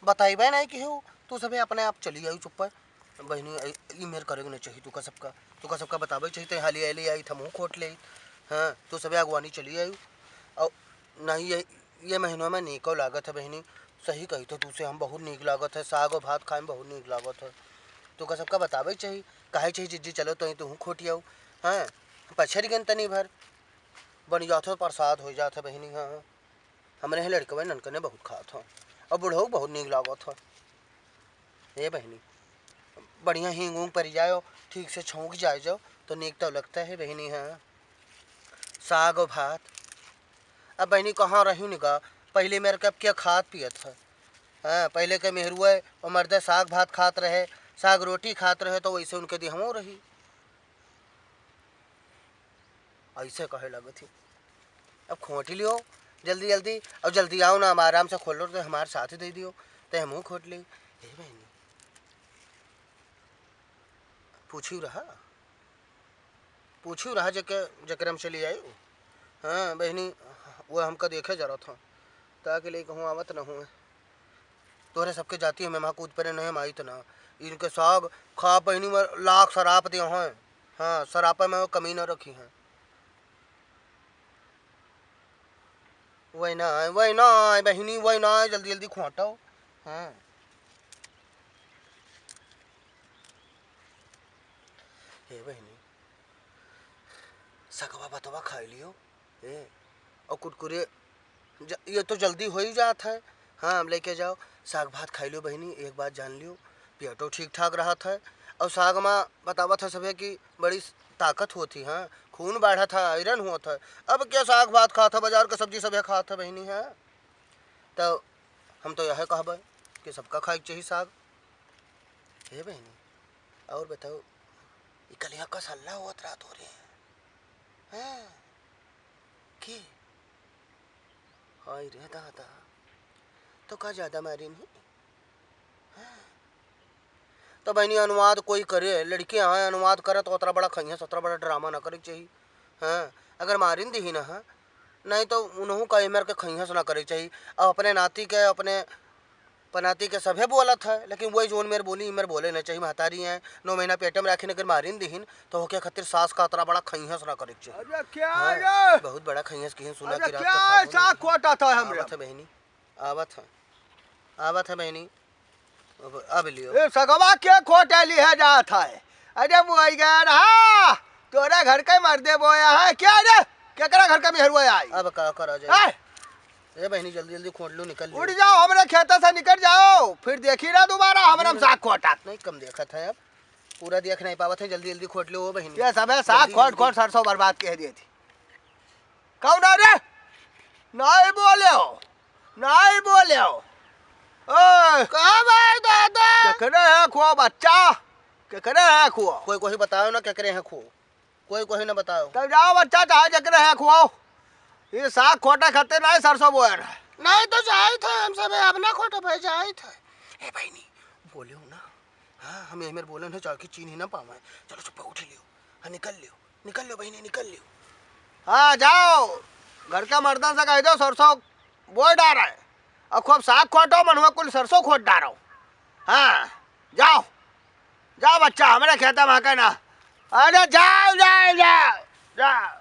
बताइबे नहीं कि हो तू सबे अपने आप चली आई चुप बहनी ई मेर करेगा नहीं चाहिए तू का सबका बतावे चाहिए ते हाली आली आई था मुँह खोट ले। हाँ तू सबे अगवानी चली आई और नहीं ये महीनों में नीको लागत है बहनी। सही कही तो तुझसे हम बहुत नीक लागत है साग और भात खाए में बहुत नीक लागत है। तू का सबका बतावे चाहिए काहे चाहिए जिज्जी चलो तो तू खोटियाऊ। हाँ पछड़ गन तनी भर बन जात हो प्रसाद हो जात है बहनी। हाँ हमरे यहाँ लड़कवे ननकने बहुत खात हो और बुढ़ऊ बहुत नीक लागत हो। ये बहनी बढ़िया हींग ऊँग पड़ जाओ ठीक से छौंक जाए जाओ तो नीक तो लगता है बहनी। हाँ साग और भात अब बहनी कहाँ रही निका पहले मेरे कब क्या खात पियत है। हाँ पहले के मेहरुआ और मर्द साग भात खात रहे साग रोटी खात रहे तो वैसे उनके दिहमो रही ऐसे कहे लगे थी। अब खोटी लियो जल्दी जल्दी और जल्दी आओ ना हम आराम से खोलो तो हमारे साथ ही दे दियो तो हम मुँह खोट ली। हे बहनी पूछू रहा जकर हम चली आई। हाँ बहनी वो हमका देखे जरा था ताकि ले कहूँ आवत न हूँ तोरे सबके जाती है मैं वहाँ कूद पर नहीं आई तो ना इनके साग खा बहनी में लाख शराब दिए हैं। हाँ शराब में वो कमी न रखी है। वही ना बहनी वही ना जल्दी जल्दी खोटाओ। हाँ हे बहनी सकवा बतवा खा लियो ए और कुरकुरे ये तो जल्दी हो ही जात है। हाँ हम लेके जाओ साग भात खाई लो बहनी एक बात जान लियो पेटो ठीक ठाक रहा था और साग में बतावा था सभी की बड़ी ताकत होती। हाँ खून बढ़ा था आयरन हुआ था। अब क्या साग भात खा था बाजार का सब्जी सब खा था बहनी। हाँ तो हम तो यह कहब कि सबका खाए चाहिए साग। हे बहनी और बताओ कलिया का सल्ला हुआ रात हो रही है। हाँ की हाय रे दादा तो का ज्यादा मारी नहीं। हाँ। तो बहनी अनुवाद कोई करे लड़कियां आए अनुवाद करे तो उतना बड़ा खइया सतरा बड़ा ड्रामा ना करे चाहिए। हाँ अगर मारिन दी ना हाँ नहीं तो उन्हों का इमर के खइया से ना करे चाहिए और अपने नाती के अपने पनाती के सभे बोला था लेकिन वही जोन मेरे बोली इमर बोले नहीं चाहिए महतारी हैं 9 महीना पेट में रखी अगर मारिन दीन तो होके खातिर सास का उतना बड़ा खइहस ना करे चाहिए। अरे क्या हाँ, रे बहुत बड़ा खइहस की सुना अरे कि रात क्या का ऐसा खोटा था हमरे आवत है बहनी आवत है बहनी अब लियो ए सगवा के खोटे ली है जात है। अरे वो आई गया रहा तोरे घर के मर्दे बोया है क्या रे केकरा घर का मेहरुआ आई अब का करा जाए ए बहनी जल्दी जल्दी खोल लो निकल उड़ जाओ हमरे खेत से निकल जाओ फिर देखी ना दोबारा हमरे साग खोटा नहीं कम देखा था अब पूरा देख नहीं पावत है जल्दी जल्दी खोट लो बहनी। ये सब है साग खोट खोट सरसों बर्बाद कह दी थी कौन रे नहीं बोले हो ओए कहाँ भाई दादा केकरे है खो बच्चा केकरे है खो कोई बताओ ना क्या करे हैं खो कोई ना बताओ तब जाओ बच्चा चाहे जकरे है खुआओ ये साग खोटा खाते नहीं सरसों बोया नहीं तो जाए थे हम सब अपना खोटा भाई जाए थे। ए बहनी बोले हो ना हाँ हम एमर बोले ना जाके चीन ही ना पावे चलो चुप उठ लियो। हाँ निकल लियो बहनी निकल लियो। हाँ जाओ घर का मर्दन से कह दो सरसों बोए डाल रहे और खूब साग खोटो मनवा कुल सरसों खोट डालो। हाँ जाओ जाओ बच्चा हमारे खेता में ना अरे जाओ जाओ जाओ जाओ